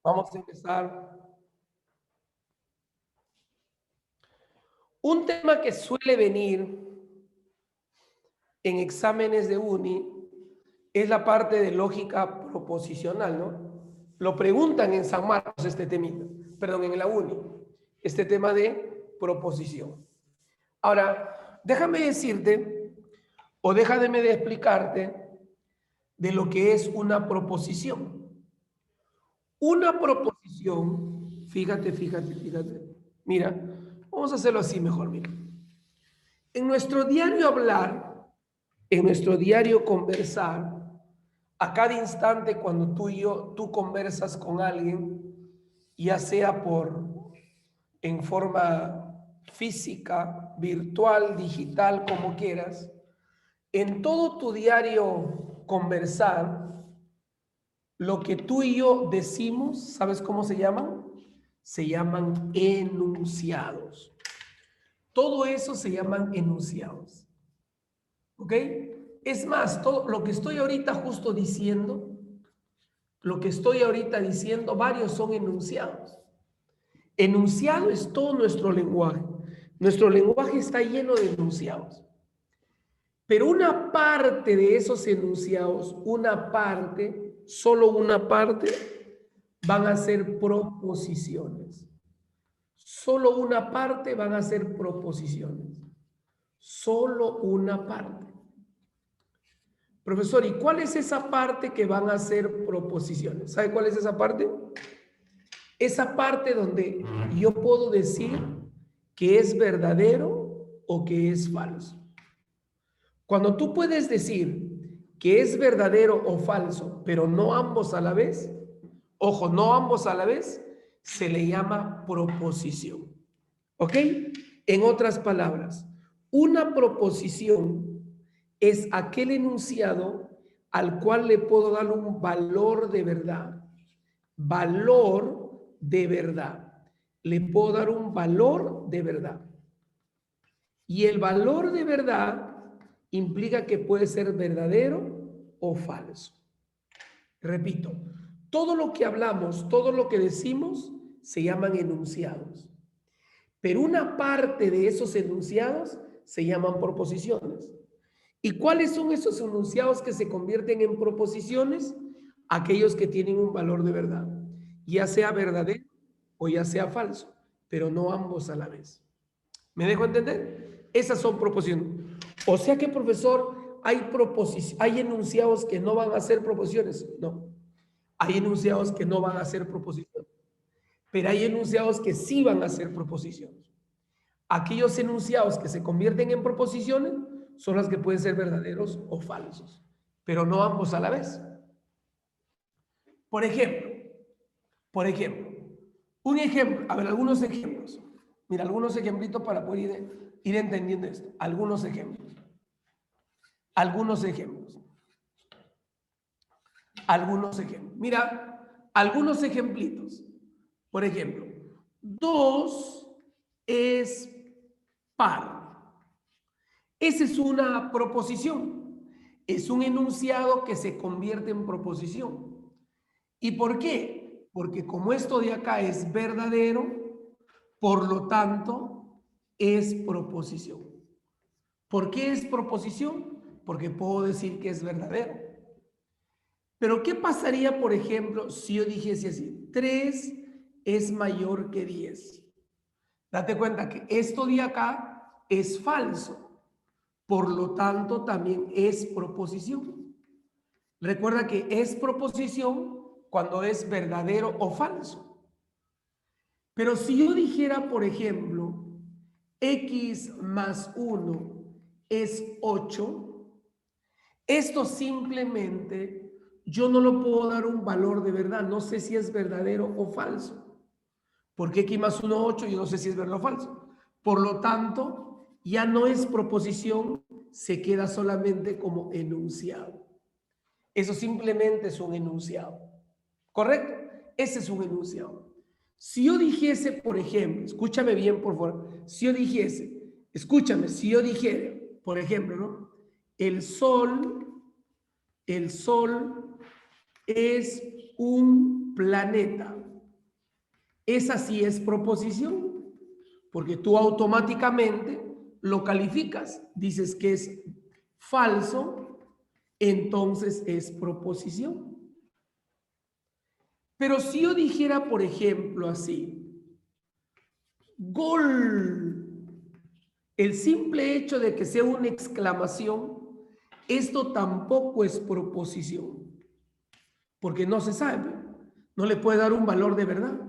Vamos a empezar. Un tema que suele venir en exámenes de uni es la parte de lógica proposicional, ¿no? Lo preguntan en San Marcos este temita, perdón, en la uni, este tema de proposición. Ahora, déjame decirte, o déjame de explicarte de lo que es una proposición. Una proposición, fíjate, mira, vamos a hacerlo así mejor, mira. En nuestro diario hablar, en nuestro diario conversar, a cada instante cuando tú conversas con alguien, ya sea en forma física, virtual, digital, como quieras, en todo tu diario conversar, lo que tú y yo decimos, ¿sabes cómo se llaman? Se llaman enunciados. Todo eso se llaman enunciados. ¿Ok? Es más, todo lo que estoy ahorita justo diciendo, varios son enunciados. Enunciado es todo nuestro lenguaje. Nuestro lenguaje está lleno de enunciados. Pero una parte de esos enunciados, solo una parte, van a ser proposiciones. Solo una parte van a ser proposiciones. Solo una parte. Profesor, ¿y cuál es esa parte que van a ser proposiciones? ¿Sabe cuál es esa parte? Esa parte donde yo puedo decir que es verdadero o que es falso. Cuando tú puedes decir que es verdadero o falso, pero no ambos a la vez, ojo, no ambos a la vez, se le llama proposición. ¿Ok? En otras palabras, una proposición es aquel enunciado al cual le puedo dar un valor de verdad. Valor de verdad. Le puedo dar un valor de verdad. Y el valor de verdad implica que puede ser verdadero o falso. Repito, todo lo que hablamos, todo lo que decimos, se llaman enunciados. Pero una parte de esos enunciados se llaman proposiciones. ¿Y cuáles son esos enunciados que se convierten en proposiciones? Aquellos que tienen un valor de verdad, ya sea verdadero o ya sea falso, pero no ambos a la vez. ¿Me dejo entender? Esas son proposiciones. O sea que, profesor, hay enunciados que no van a ser proposiciones. No. Hay enunciados que no van a ser proposiciones. Pero hay enunciados que sí van a ser proposiciones. Aquellos enunciados que se convierten en proposiciones son los que pueden ser verdaderos o falsos, pero no ambos a la vez. Por ejemplo, un ejemplo, a ver, algunos ejemplos. Mira, algunos ejemplitos para poder ir entendiendo esto. Algunos ejemplos. Mira, algunos ejemplitos. Por ejemplo, 2 es par. Esa es una proposición. Es un enunciado que se convierte en proposición. ¿Y por qué? Porque como esto de acá es verdadero, por lo tanto, es proposición. ¿Por qué es proposición? Porque puedo decir que es verdadero. Pero ¿qué pasaría, por ejemplo, si yo dijese así? 3 es mayor que 10. Date cuenta que esto de acá es falso. Por lo tanto, también es proposición. Recuerda que es proposición cuando es verdadero o falso. Pero si yo dijera, por ejemplo, x más 1 es 8, esto simplemente yo no lo puedo dar un valor de verdad. No sé si es verdadero o falso. Porque x más 1 es 8, yo no sé si es verdadero o falso. Por lo tanto, ya no es proposición, se queda solamente como enunciado. Eso simplemente es un enunciado. ¿Correcto? Ese es un enunciado. Si yo dijese, por ejemplo, escúchame bien, por favor. Si yo dijera, por ejemplo, ¿no? El sol es un planeta. Esa sí es proposición, porque tú automáticamente lo calificas, dices que es falso, entonces es proposición. Pero si yo dijera, por ejemplo, así, gol, el simple hecho de que sea una exclamación, esto tampoco es proposición, porque no se sabe, no le puede dar un valor de verdad.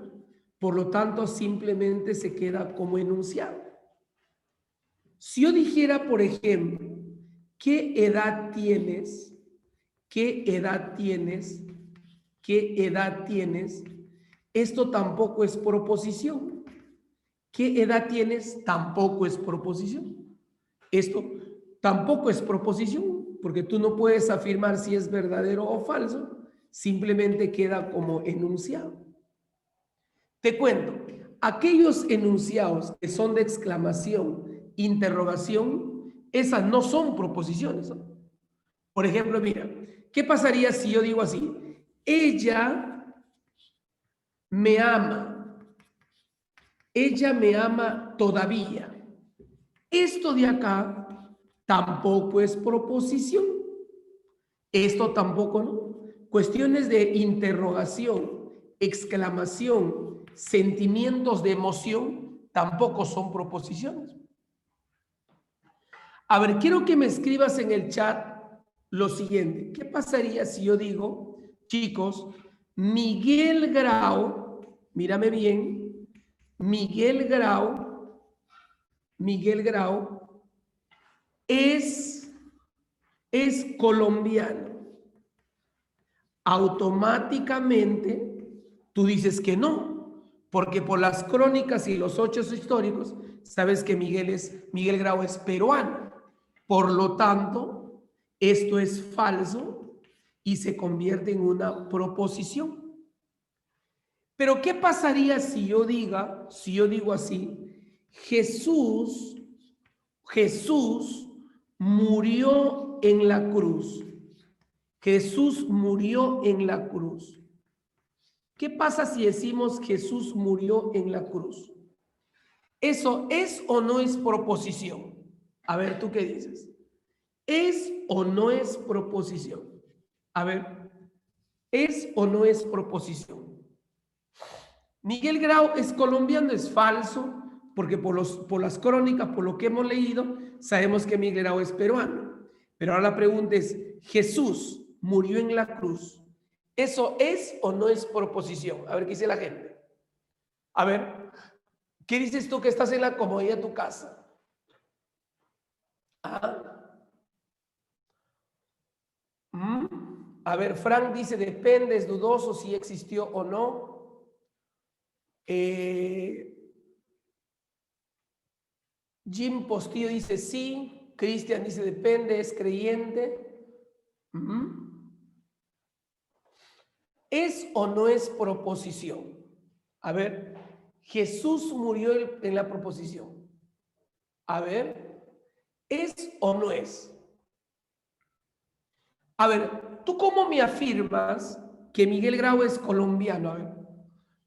Por lo tanto, simplemente se queda como enunciado. Si yo dijera, por ejemplo, ¿qué edad tienes? ¿Qué edad tienes? ¿Qué edad tienes? Esto tampoco es proposición. ¿Qué edad tienes? Tampoco es proposición. Esto tampoco es proposición, porque tú no puedes afirmar si es verdadero o falso, simplemente queda como enunciado. Te cuento, aquellos enunciados que son de exclamación, interrogación, esas no son proposiciones, ¿no? Por ejemplo, mira, ¿qué pasaría si yo digo así? Ella me ama. Ella me ama todavía. Esto de acá tampoco es proposición. Esto tampoco, ¿no? Cuestiones de interrogación, exclamación, sentimientos de emoción, tampoco son proposiciones. A ver, quiero que me escribas en el chat lo siguiente. ¿Qué pasaría si yo digo, chicos, Miguel Grau, mírame bien, Miguel Grau es colombiano? Automáticamente tú dices que no, porque por las crónicas y los hechos históricos sabes que Miguel Grau es peruano. Por lo tanto, esto es falso y se convierte en una proposición. Pero ¿qué pasaría si yo digo así, Jesús murió en la cruz? Jesús murió en la cruz. ¿Qué pasa si decimos Jesús murió en la cruz? ¿Eso es o no es proposición? A ver, ¿tú qué dices? ¿Es o no es proposición? A ver, ¿es o no es proposición? Miguel Grau es colombiano, es falso, porque por las crónicas, por lo que hemos leído, sabemos que Miguel Grau es peruano. Pero ahora la pregunta es, ¿Jesús murió en la cruz? ¿Eso es o no es proposición? A ver, ¿qué dice la gente? A ver, ¿qué dices tú que estás en la comodidad de tu casa? ¿Ah? A ver, Frank dice, depende, es dudoso si existió o no. Jim Postillo dice sí. Cristian dice depende, es creyente. ¿Es o no es proposición? A ver, Jesús murió en la proposición. A ver, ¿es o no es? A ver, ¿tú cómo me afirmas que Miguel Grau es colombiano? A ver,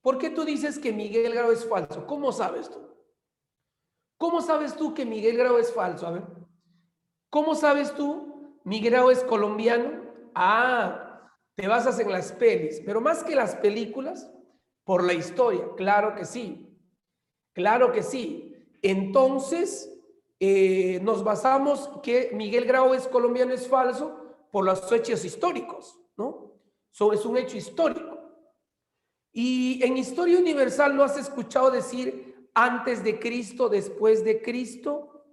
¿por qué tú dices que Miguel Grau es falso? ¿Cómo sabes tú? ¿Cómo sabes tú que Miguel Grau es falso? A ver, ¿cómo sabes tú Miguel Grau es colombiano? Ah, te basas en las pelis, pero más que las películas, por la historia. Claro que sí, claro que sí. Entonces, nos basamos que Miguel Grau es colombiano, es falso, por los hechos históricos, ¿no? Eso es un hecho histórico. Y en Historia Universal, ¿no has escuchado decir antes de Cristo, después de Cristo?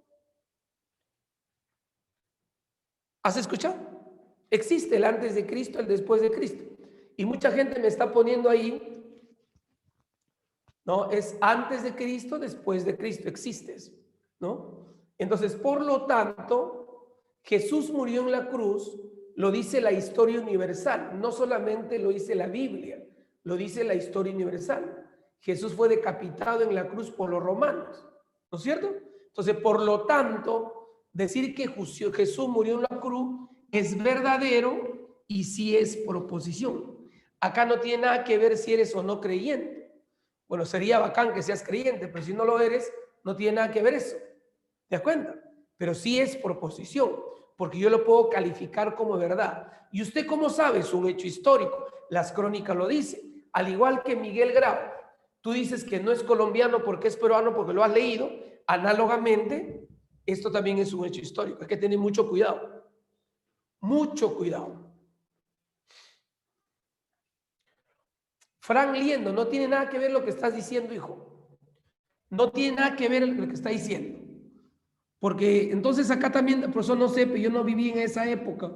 ¿Has escuchado? Existe el antes de Cristo, el después de Cristo. Y mucha gente me está poniendo ahí, ¿no? Es antes de Cristo, después de Cristo, existe eso, ¿no? Entonces, por lo tanto, Jesús murió en la cruz, lo dice la historia universal, no solamente lo dice la Biblia, lo dice la historia universal. Jesús fue decapitado en la cruz por los romanos, ¿no es cierto? Entonces, por lo tanto, decir que Jesús murió en la cruz es verdadero y sí es proposición. Acá no tiene nada que ver si eres o no creyente. Bueno, sería bacán que seas creyente, pero si no lo eres, no tiene nada que ver eso. ¿Te das cuenta? Pero sí es proposición, porque yo lo puedo calificar como verdad. ¿Y usted cómo sabe? Es un hecho histórico. Las crónicas lo dicen. Al igual que Miguel Grau, tú dices que no es colombiano porque es peruano, porque lo has leído. Análogamente, esto también es un hecho histórico. Hay que tener mucho cuidado. Mucho cuidado. Frank Liendo, no tiene nada que ver lo que estás diciendo, hijo. No tiene nada que ver lo que está diciendo. Porque entonces acá también, el profesor no sé, pero yo no viví en esa época.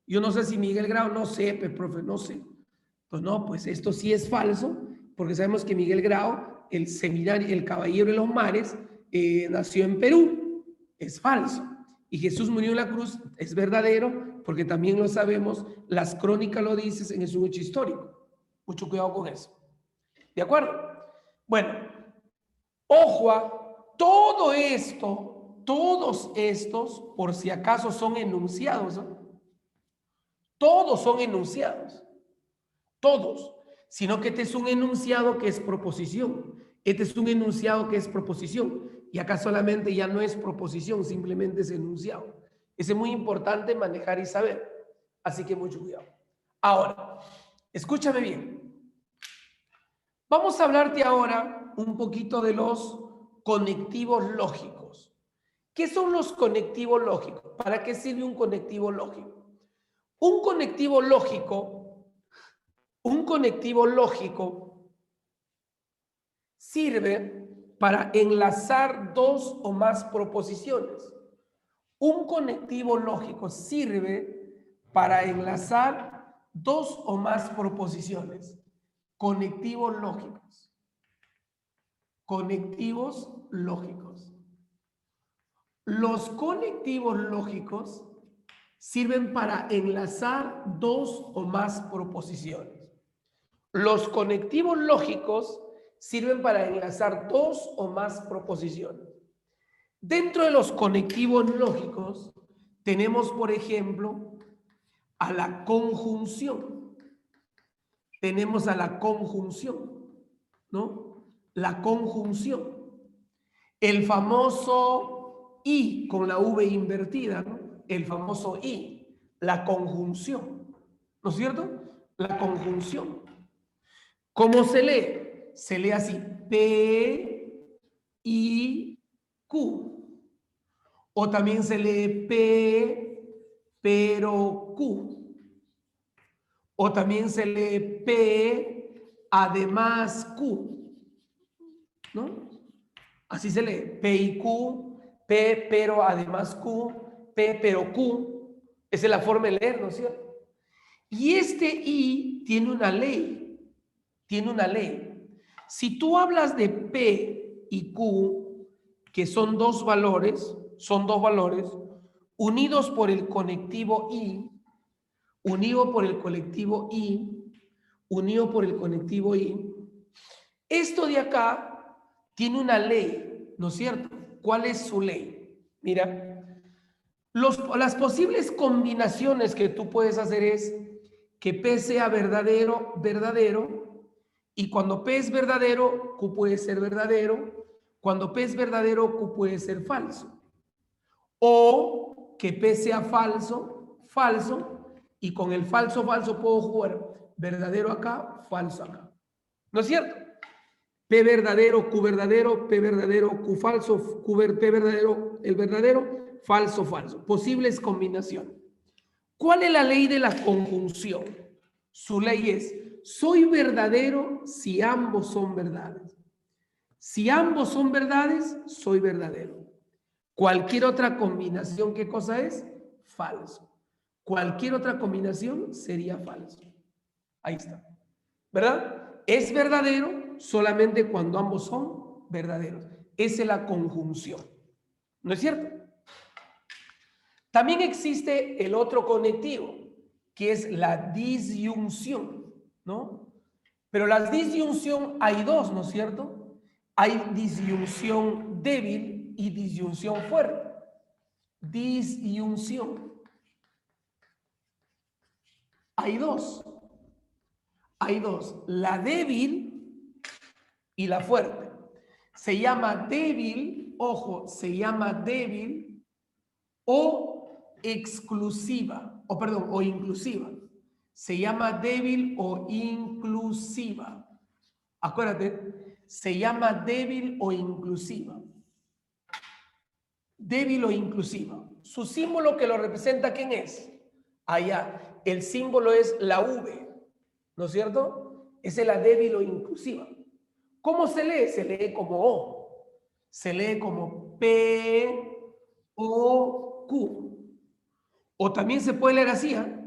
Yo no sé si Miguel Grau, no sé, profe, no sé. Pues no, pues esto sí es falso, porque sabemos que Miguel Grau, el seminario, el caballero de los mares, nació en Perú. Es falso. Y Jesús murió en la cruz, es verdadero, porque también lo sabemos, las crónicas lo dicen, es un hecho histórico. Mucho cuidado con eso. ¿De acuerdo? Bueno, ojo a todo esto, todos estos, por si acaso son enunciados, ¿no? Todos son enunciados, todos, sino que este es un enunciado que es proposición, este es un enunciado que es proposición, y acá solamente ya no es proposición, simplemente es enunciado. Eso es muy importante manejar y saber, así que mucho cuidado. Ahora, escúchame bien. Vamos a hablarte ahora un poquito de los conectivos lógicos. ¿Qué son los conectivos lógicos? ¿Para qué sirve un conectivo lógico? Un conectivo lógico sirve para enlazar dos o más proposiciones. Un conectivo lógico sirve para enlazar dos o más proposiciones. Conectivos lógicos. Conectivos lógicos. Los conectivos lógicos sirven para enlazar dos o más proposiciones. Los conectivos lógicos sirven para enlazar dos o más proposiciones. Dentro de los conectivos lógicos tenemos, por ejemplo, a la conjunción. Tenemos a la conjunción, ¿no? La conjunción. El famoso I con la V invertida, ¿no? El famoso I, la conjunción, ¿no es cierto? La conjunción. ¿Cómo se lee? Se lee así, P, I, Q. O también se lee P, pero Q. O también se lee P, además Q, ¿no? Así se lee, P y Q, P pero además Q, P pero Q. Esa es la forma de leer, ¿no es cierto? Y este I tiene una ley, Si tú hablas de P y Q, que son dos valores, unidos por el conectivo I, unido por el conectivo I, esto de acá tiene una ley, ¿no es cierto? ¿Cuál es su ley? Mira, las posibles combinaciones que tú puedes hacer es que P sea verdadero, y cuando P es verdadero, Q puede ser verdadero, cuando P es verdadero, Q puede ser falso. O que P sea falso, y con el falso puedo jugar verdadero acá, falso acá. ¿No es cierto? P verdadero, Q verdadero, P verdadero, Q falso, P verdadero, el verdadero, falso. Posibles combinaciones. ¿Cuál es la ley de la conjunción? Su ley es, soy verdadero si ambos son verdades. Si ambos son verdades, soy verdadero. Cualquier otra combinación, ¿qué cosa es? Falso. Cualquier otra combinación sería falso. Ahí está. ¿Verdad? Es verdadero solamente cuando ambos son verdaderos. Esa es la conjunción. ¿No es cierto? También existe el otro conectivo, que es la disyunción, ¿no? Pero la disyunción hay dos, ¿no es cierto? Hay disyunción débil y disyunción fuerte. Disyunción. Hay dos. Hay dos, la débil y la fuerte. Se llama débil, ojo, se llama débil o exclusiva, o perdón, o inclusiva. Se llama débil o inclusiva. Acuérdate, se llama débil o inclusiva. Débil o inclusiva. Su símbolo que lo representa, ¿quién es? Allá, el símbolo es la V, ¿no es cierto? Esa es la débil o inclusiva. ¿Cómo se lee? Se lee como O. Se lee como P, O, Q. O también se puede leer así, ¿eh?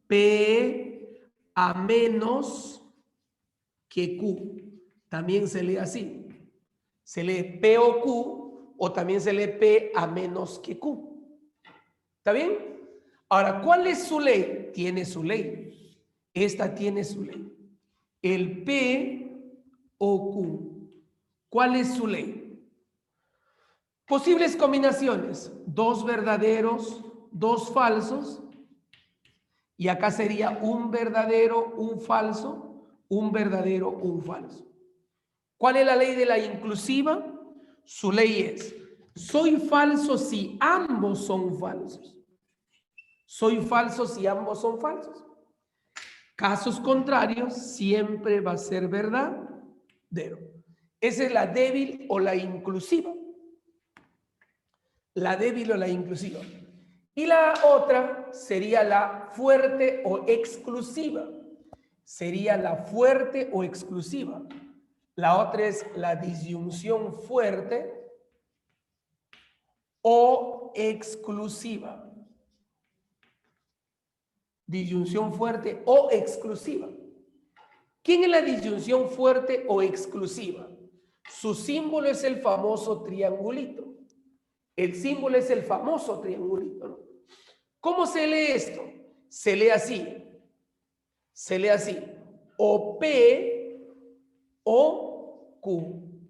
P a menos que Q. También se lee así. Se lee P o Q, o también se lee P a menos que Q. ¿Está bien? Ahora, ¿cuál es su ley? Tiene su ley. Esta tiene su ley. El P o Q. ¿Cuál es su ley? Posibles combinaciones. 2 verdaderos, 2 falsos. Y acá sería un verdadero, un falso, un verdadero, un falso. ¿Cuál es la ley de la inclusiva? Su ley es, soy falso si ambos son falsos. Soy falso si ambos son falsos. Casos contrarios, siempre va a ser verdadero. Esa es la débil o la inclusiva. La débil o la inclusiva. Y la otra sería la fuerte o exclusiva. Sería la fuerte o exclusiva. La otra es la disyunción fuerte o exclusiva. Disyunción fuerte o exclusiva. ¿Quién es la disyunción fuerte o exclusiva? Su símbolo es el famoso triangulito. El símbolo es el famoso triangulito, ¿no? ¿Cómo se lee esto? Se lee así. Se lee así. O P o Q.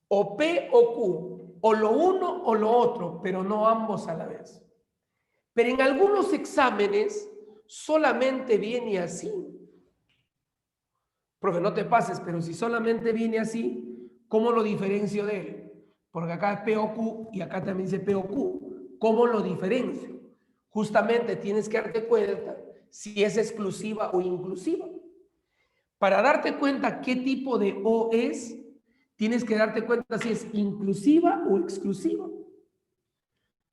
O P o Q. O lo uno o lo otro, pero no ambos a la vez. Pero en algunos exámenes solamente viene así. Profe, no te pases, pero si solamente viene así, ¿cómo lo diferencio de él? Porque acá es P o Q y acá también dice P o Q. ¿Cómo lo diferencio? Justamente tienes que darte cuenta si es exclusiva o inclusiva. Para darte cuenta qué tipo de O es, tienes que darte cuenta si es inclusiva o exclusiva.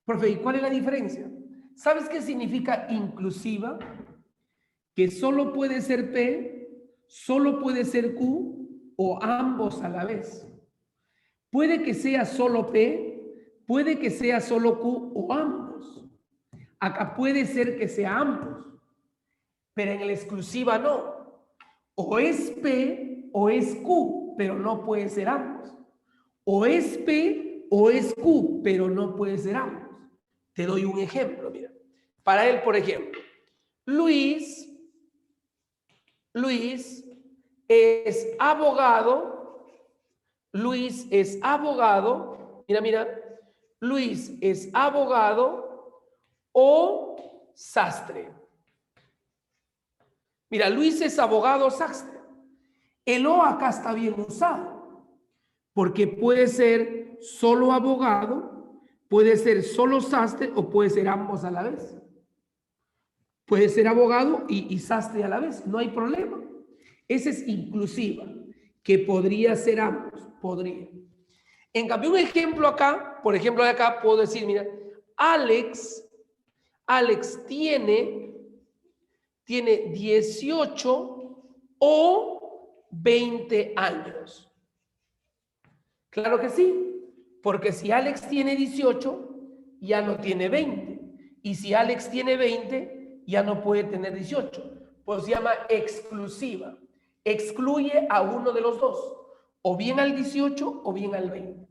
Profe, ¿y cuál es la diferencia? ¿Sabes qué significa inclusiva? Que solo puede ser P, solo puede ser Q o ambos a la vez. Puede que sea solo P, puede que sea solo Q o ambos. Acá puede ser que sea ambos, pero en la exclusiva no. O es P o es Q, pero no puede ser ambos. O es P o es Q, pero no puede ser ambos. Te doy un ejemplo, mira. Para él, por ejemplo, Luis es abogado. Luis es abogado. Mira. Luis es abogado o sastre. Mira, Luis es abogado o sastre. El O acá está bien usado, porque puede ser solo abogado, puede ser solo sastre o puede ser ambos a la vez. Puede ser abogado y sastre a la vez, no hay problema. Esa es inclusiva, que podría ser ambos, podría. En cambio, un ejemplo acá, por ejemplo de acá, puedo decir, mira, Alex tiene 18 o 20 años. Claro que sí, porque si Alex tiene 18, ya no tiene 20. Y si Alex tiene 20, ya no puede tener 18. Pues se llama exclusiva. Excluye a uno de los dos, o bien al 18 o bien al 20.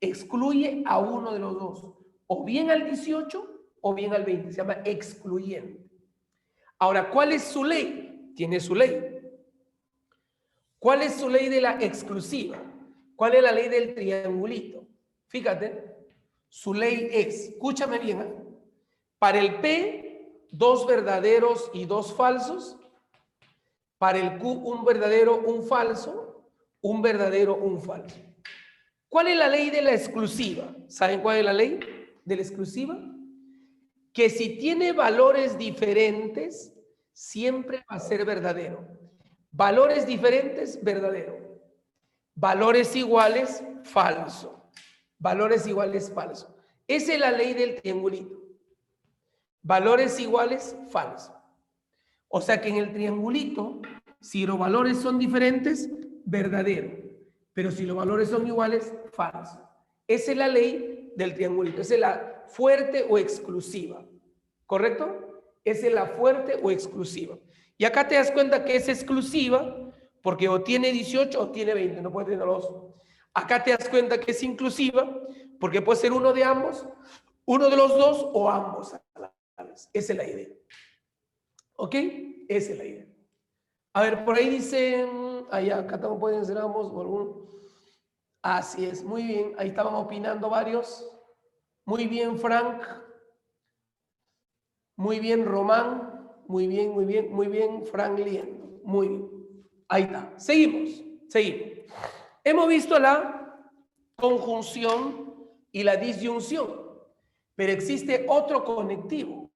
Excluye a uno de los dos, o bien al 18 o bien al 20. Se llama excluyente. Ahora, ¿cuál es su ley? Tiene su ley. ¿Cuál es su ley de la exclusiva? ¿Cuál es la ley del triangulito? Fíjate, su ley es, escúchame bien, ¿eh? Para el P, 2 verdaderos y 2 falsos. Para el Q, un verdadero, un falso, un verdadero, un falso. ¿Cuál es la ley de la exclusiva? ¿Saben cuál es la ley de la exclusiva? Que si tiene valores diferentes, siempre va a ser verdadero. Valores diferentes, verdadero. Valores iguales, falso. Valores iguales, falso. Esa es la ley del triangulito. Valores iguales, falso. O sea que en el triangulito, si los valores son diferentes, verdadero. Pero si los valores son iguales, falso. Esa es la ley del triangulito. Esa es la fuerte o exclusiva. ¿Correcto? Esa es la fuerte o exclusiva. Y acá te das cuenta que es exclusiva porque o tiene 18 o tiene 20. No puede tener los dos. Acá te das cuenta que es inclusiva porque puede ser uno de ambos, uno de los dos o ambos a la vez. Esa es la idea. ¿Ok? Esa es la idea. A ver, por ahí dicen, allá, acá también pueden ser ambos o algún. Así es, muy bien. Ahí estaban opinando varios. Muy bien, Frank. Muy bien, Román. Muy bien, muy bien, muy bien, Frank Liendo. Muy bien. Ahí está. Seguimos, seguimos. Hemos visto la conjunción y la disyunción, pero existe otro conectivo.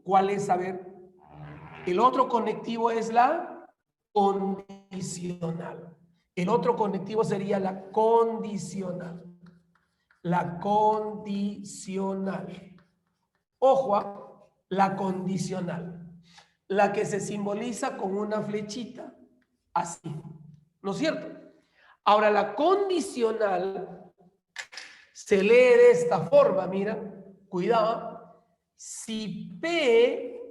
¿Cuál es? A ver. El otro conectivo es la condicional. El otro conectivo sería la condicional. La condicional. Ojo, la condicional. La que se simboliza con una flechita. Así. ¿No es cierto? Ahora, la condicional se lee de esta forma. Mira, cuidado. Si P,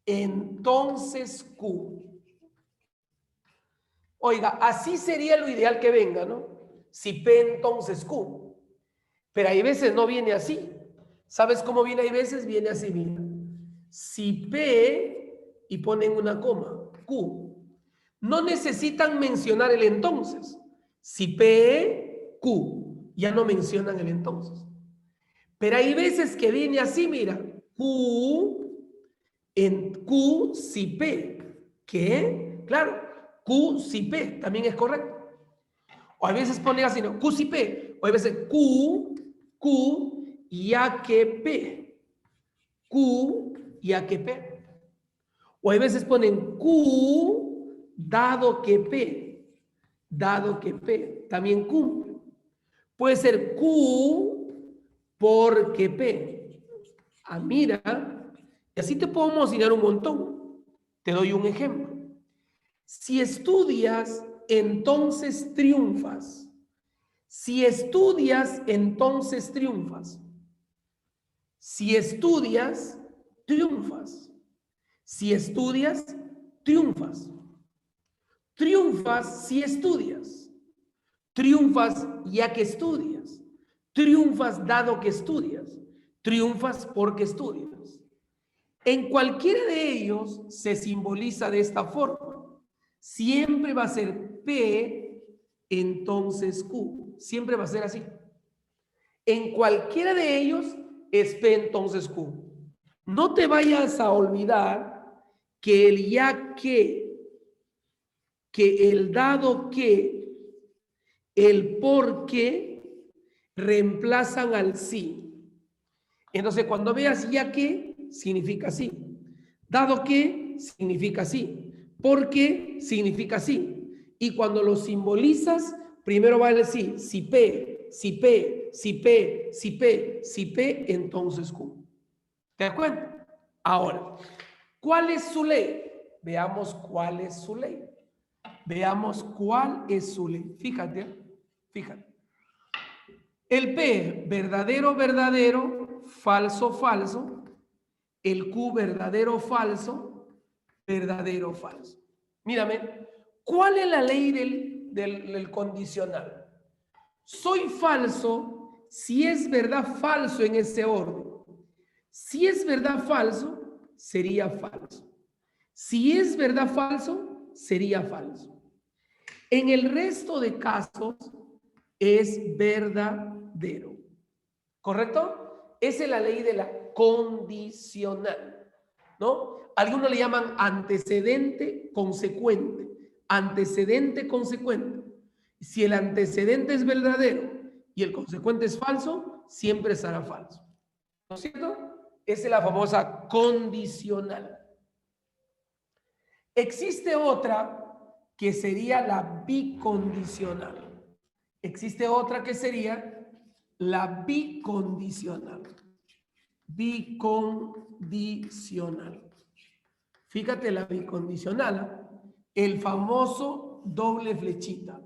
entonces Q. Oiga, así sería lo ideal que venga, ¿no? Si P, entonces Q. Pero hay veces no viene así. ¿Sabes cómo viene? Hay veces viene así, mira. Si P, y ponen una coma, Q. No necesitan mencionar el entonces. Si P, Q. Ya no mencionan el entonces. Pero hay veces que viene así, mira. Q, en Q, si P. ¿Qué? Claro. Q, si P. También es correcto. O a veces pone así, ¿no? Q, si P. O a veces Q, ya que P. Q, ya que P. O a veces ponen Q, dado que P. Dado que P. También cumple. Puede ser Q, porque P. Ah, mira. Y así te podemos enseñar un montón. Te doy un ejemplo. Si estudias, entonces triunfas. Si estudias, entonces triunfas. Si estudias, triunfas. Si estudias, triunfas. Triunfas si estudias. Triunfas ya que estudias. Triunfas dado que estudias. Triunfas porque estudias. En cualquiera de ellos se simboliza de esta forma. Siempre va a ser P, entonces Q. Siempre va a ser así. En cualquiera de ellos es P, entonces Q. No te vayas a olvidar que el ya que el dado que, el por qué reemplazan al sí. Entonces, cuando veas ya que, significa sí. Dado que, significa sí. Porque, significa sí. Y cuando lo simbolizas, primero va a decir si P, si P, si P, si P, si P, entonces Q. ¿Te das cuenta? Ahora, ¿cuál es su ley? Veamos cuál es su ley. Veamos cuál es su ley. Fíjate, fíjate. El P, verdadero, verdadero, falso, falso. El Q, verdadero, falso, verdadero, falso. Mírame, ¿cuál es la ley del condicional? Soy falso si es verdad falso en ese orden. Si es verdad falso, sería falso. Si es verdad falso, sería falso. En el resto de casos es verdadero. ¿Correcto? Esa es la ley de la condicional, ¿no? Algunos le llaman antecedente consecuente. Antecedente consecuente. Si el antecedente es verdadero y el consecuente es falso, siempre será falso. ¿No es cierto? Esa es la famosa condicional. Existe otra que sería la bicondicional. Existe otra que sería la bicondicional. Bicondicional. Fíjate la bicondicional, el famoso doble flechita,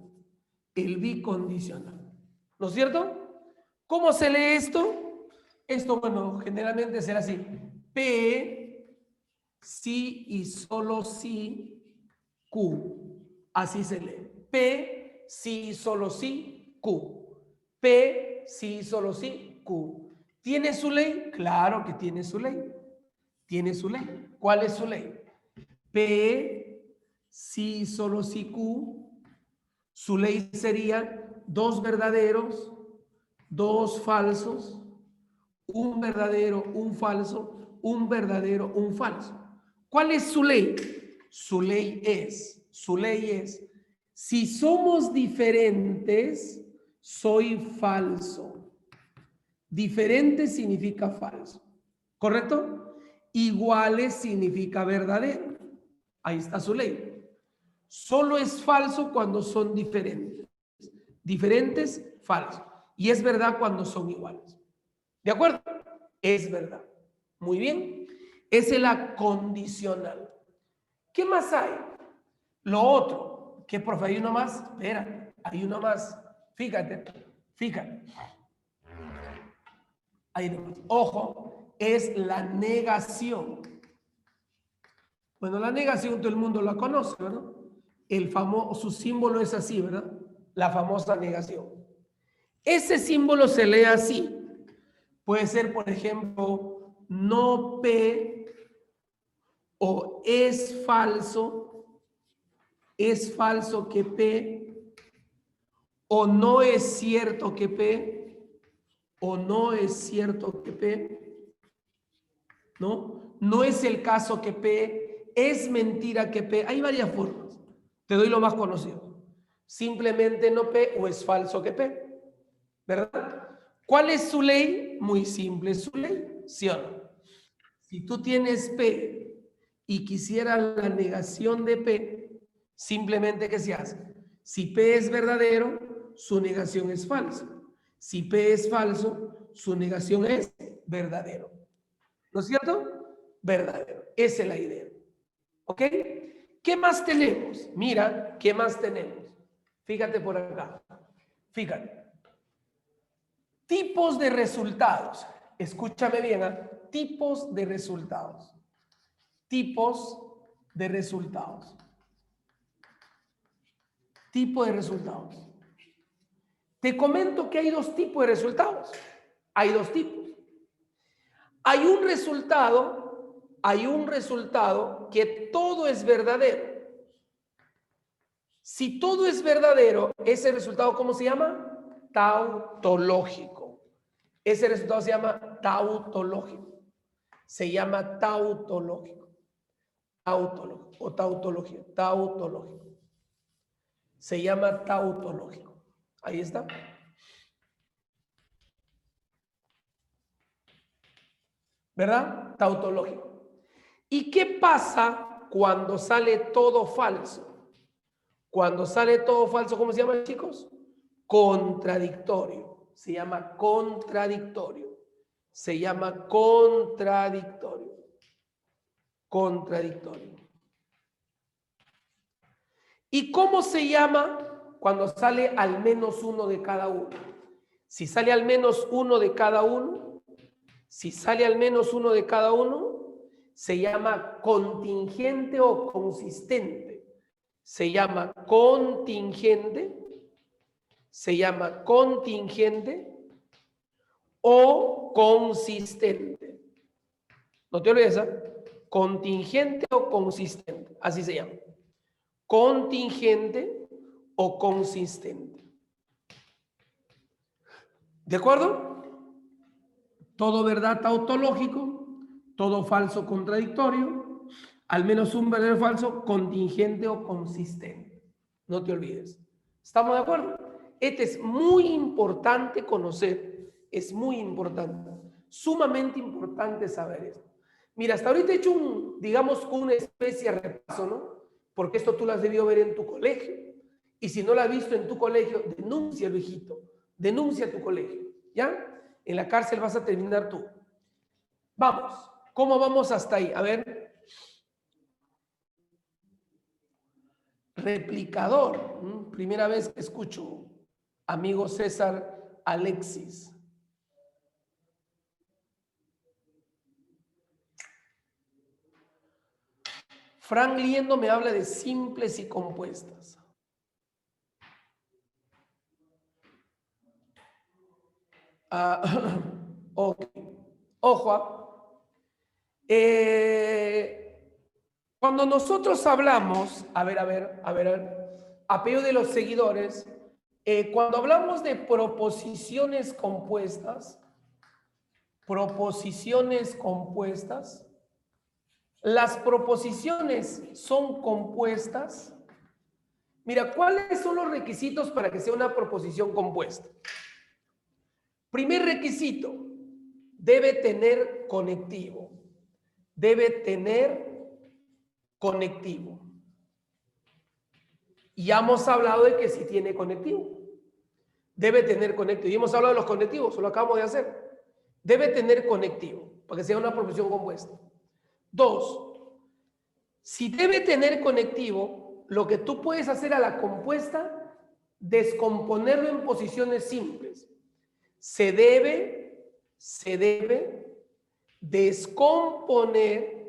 el bicondicional. ¿No es cierto? ¿Cómo se lee esto? Esto, bueno, generalmente será así. P, sí y solo sí, Q. Así se lee. P, sí y solo sí, Q. P, sí y solo sí, Q. ¿Tiene su ley? Claro que tiene su ley. Tiene su ley. ¿Cuál es su ley? P, sí, solo sí, Q. Su ley sería dos verdaderos, dos falsos, un verdadero, un falso, un verdadero, un falso. ¿Cuál es su ley? Su ley es, si somos diferentes, soy falso. Diferente significa falso. ¿Correcto? Iguales significa verdadero. Ahí está su ley. Solo es falso cuando son diferentes. Diferentes, falso. Y es verdad cuando son iguales. ¿De acuerdo? Es verdad. Muy bien. Esa es la condicional. ¿Qué más hay? Lo otro. ¿Qué, profe? ¿Hay uno más? Espera, hay uno más. Fíjate, fíjate. Hay uno más. Ojo, es la negación. Bueno, la negación todo el mundo la conoce, ¿verdad? Su símbolo es así, ¿verdad? La famosa negación. Ese símbolo se lee así. Puede ser, por ejemplo, no P o es falso que P, o no es cierto que P, o no es cierto que P, ¿no? No es el caso que P, es mentira que P. Hay varias formas. Te doy lo más conocido. Simplemente no P o es falso que P, ¿verdad? ¿Cuál es su ley? Muy simple su ley, ¿sí o no? Si tú tienes P y quisieras la negación de P, simplemente ¿qué se hace? Si P es verdadero, su negación es falso. Si P es falso, su negación es verdadero. ¿No es cierto? Verdadero. Esa es la idea. ¿Ok? ¿Qué más tenemos? Mira, ¿qué más tenemos? Fíjate por acá. Fíjate. Tipos de resultados. Escúchame bien, ¿eh? Tipos de resultados. Tipos de resultados. Tipo de resultados. Te comento que hay dos tipos de resultados. Hay dos tipos. Hay un resultado que todo es verdadero. Si todo es verdadero, ese resultado, ¿cómo se llama? Tautológico. Ese resultado se llama tautológico. Se llama tautológico. Tautológico o tautología. Tautológico. Se llama tautológico. Ahí está. ¿Verdad? Tautológico. ¿Y qué pasa cuando sale todo falso? Cuando sale todo falso, ¿cómo se llama, chicos? Contradictorio. Se llama contradictorio. Se llama contradictorio. Contradictorio. ¿Y cómo se llama cuando sale al menos uno de cada uno? Si sale al menos uno de cada uno, se llama contingente o consistente. Se llama contingente o consistente. No te olvides, contingente o consistente, así se llama. Contingente o consistente. ¿De acuerdo? Todo verdad tautológico, todo falso contradictorio, Al menos un verdadero falso contingente o consistente. No te olvides. ¿Estamos de acuerdo? Este es muy importante conocer. Es muy importante. Sumamente importante saber esto. Mira, hasta ahorita he hecho digamos, una especie de repaso, ¿no? Porque esto tú lo has debido ver en tu colegio. Y si no lo has visto en tu colegio, denúncialo, hijito. Denuncia a tu colegio. ¿Ya? En la cárcel vas a terminar tú. Vamos. ¿Cómo vamos hasta ahí? A ver. Replicador. Primera vez que escucho. Amigo César Alexis. Frank Liendo me habla de simples y compuestas. Ok. Ojo. Cuando nosotros hablamos, a ver, a pedido de los seguidores, cuando hablamos de proposiciones compuestas, las proposiciones son compuestas. Mira, ¿cuáles son los requisitos para que sea una proposición compuesta? Primer requisito, debe tener conectivo. Debe tener conectivo. Y ya hemos hablado de que sí tiene conectivo. Debe tener conectivo. Y hemos hablado de los conectivos, lo acabamos de hacer. Debe tener conectivo, para que sea una proposición compuesta. 2, si debe tener conectivo, lo que tú puedes hacer a la compuesta, descomponerlo en posiciones simples. Se debe descomponer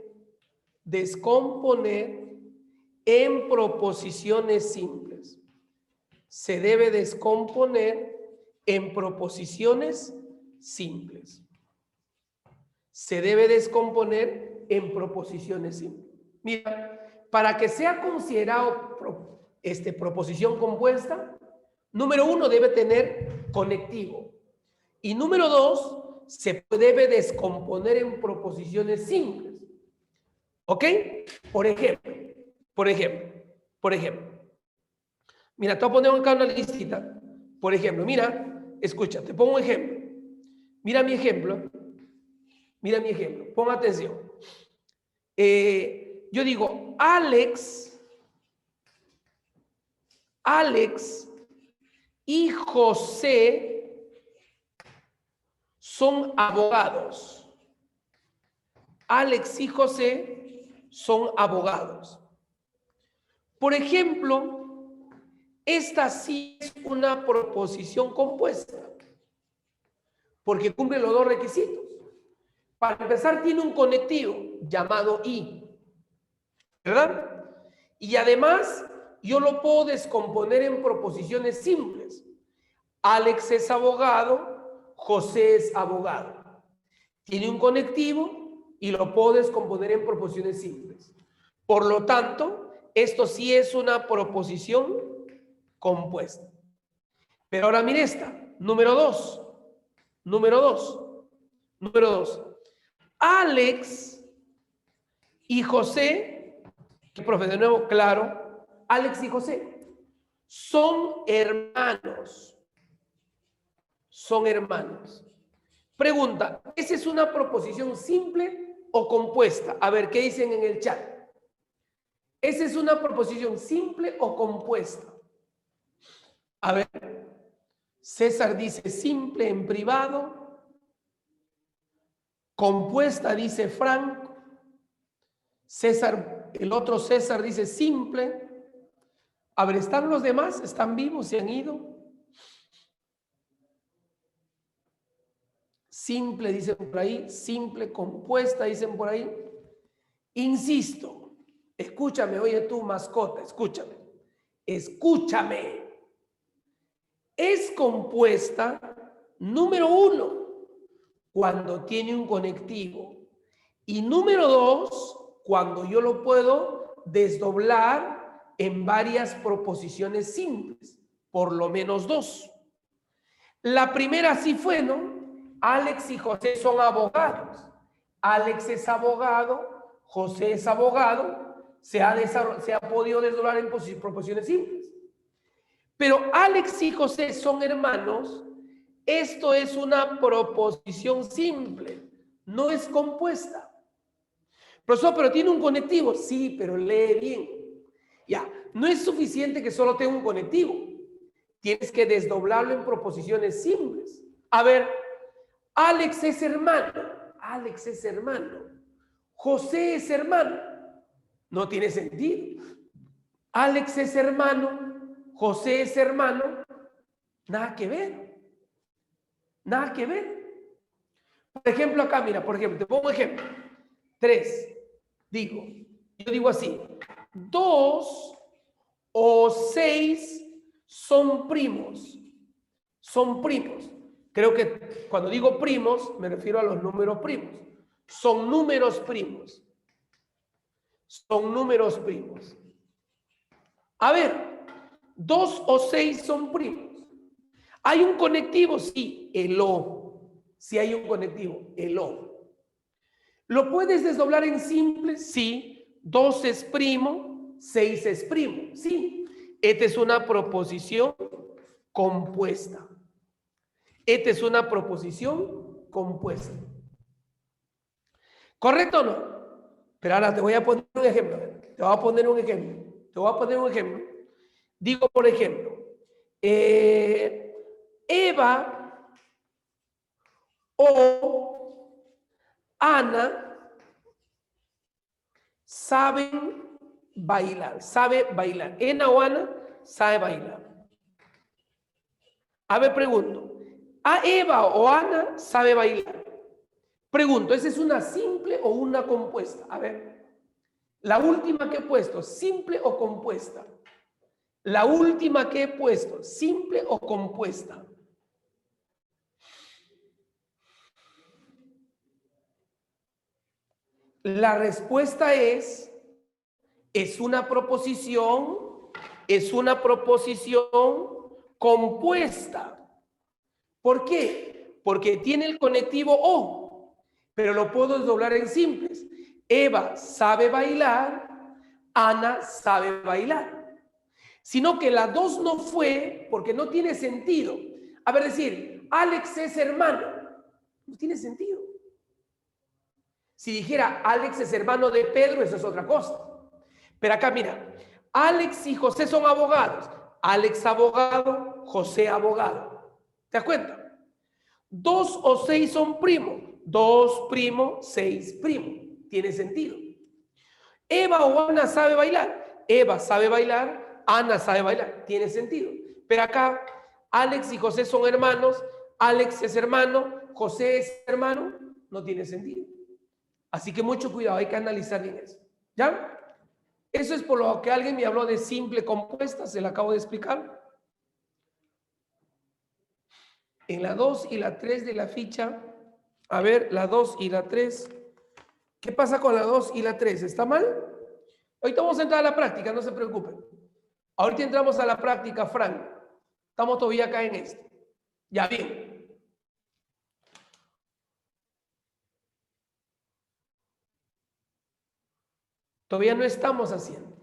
en proposiciones simples. Se debe descomponer en proposiciones simples. Se debe descomponer en proposiciones simples. Mira, para que sea considerado proposición compuesta, número 1 debe tener conectivo. Y número 2, se debe descomponer en proposiciones simples. ¿Ok? Por ejemplo. Mira, te voy a poner acá una listita. Por ejemplo, mira, escucha, te pongo un ejemplo. Mira mi ejemplo. Pon atención. Yo digo, Alex y José son abogados. Alex y José son abogados. Por ejemplo, esta sí es una proposición compuesta, porque cumple los dos requisitos. Para empezar, tiene un conectivo llamado y, ¿verdad? Y además, yo lo puedo descomponer en proposiciones simples. Alex es abogado, José es abogado. Tiene un conectivo y lo puedo descomponer en proposiciones simples. Por lo tanto, esto sí es una proposición compuesta. Pero ahora mire esta, número 2. Alex y José, profe, de nuevo, claro, Alex y José son hermanos. Pregunta, ¿esa es una proposición simple o compuesta? A ver, ¿qué dicen en el chat? ¿Esa es una proposición simple o compuesta? A ver, César dice simple en privado. Compuesta dice Frank. César, el otro César dice simple. A ver, ¿están los demás? ¿Están vivos? ¿Se han ido? Simple dicen por ahí, simple, compuesta dicen por ahí. Insisto, escúchame, oye tú mascota, escúchame. Es compuesta, número 1, cuando tiene un conectivo. Y número 2, cuando yo lo puedo desdoblar en varias proposiciones simples, por lo menos 2. La primera sí fue, ¿no? Alex y José son abogados. Alex es abogado, José es abogado, se ha podido desdoblar en proporciones simples. Pero Alex y José son hermanos. Esto es una proposición simple, no es compuesta. Profesor, pero tiene un conectivo. Sí, pero lee bien. Ya, no es suficiente que solo tenga un conectivo. Tienes que desdoblarlo en proposiciones simples. A ver, Alex es hermano. Alex es hermano. José es hermano. No tiene sentido. Alex es hermano. José es hermano. Nada que ver. Nada que ver. Por ejemplo, acá, mira, por ejemplo, te pongo un ejemplo. 3. Yo digo así. 2 o 6 son primos. Son primos. Creo que cuando digo primos, me refiero a los números primos. Son números primos. Son números primos. A ver, 2 o 6 son primos. ¿Hay un conectivo? Sí, el O. Sí hay un conectivo, el O. ¿Lo puedes desdoblar en simple? Sí. 2 es primo, 6 es primo. Sí. Esta es una proposición compuesta. Esta es una proposición compuesta. ¿Correcto o no? Pero ahora te voy a poner un ejemplo. Te voy a poner un ejemplo. Digo, por ejemplo, Eva o Ana saben bailar. Sabe bailar. Ena o Ana sabe bailar. A ver, pregunto. ¿A Eva o Ana sabe bailar? Pregunto, ¿esa es una simple o una compuesta? A ver, la última que he puesto, ¿simple o compuesta? La última que he puesto, ¿simple o compuesta? La respuesta es una proposición compuesta. ¿Por qué? Porque tiene el conectivo O, pero lo puedo desdoblar en simples. Eva sabe bailar, Ana sabe bailar. Sino que la 2 no fue porque no tiene sentido. A ver, decir, Alex es hermano. No tiene sentido. Si dijera, Alex es hermano de Pedro, eso es otra cosa. Pero acá, mira, Alex y José son abogados. Alex abogado, José abogado. ¿Te das cuenta? 2 o 6 son primos. 2 primo, 6 primo. Tiene sentido. Eva o Ana sabe bailar. Eva sabe bailar, Ana sabe bailar. Tiene sentido. Pero acá, Alex y José son hermanos. Alex es hermano, José es hermano. No tiene sentido. Así que mucho cuidado, hay que analizar bien eso. ¿Ya? Eso es por lo que alguien me habló de simple compuesta, se la acabo de explicar. En la 2 y la 3 de la ficha, a ver, la 2 y la 3. ¿Qué pasa con la 2 y la 3? ¿Está mal? Ahorita vamos a entrar a la práctica, no se preocupen. Ahorita entramos a la práctica, Frank. Estamos todavía acá en esto. Ya bien. Todavía no estamos haciendo.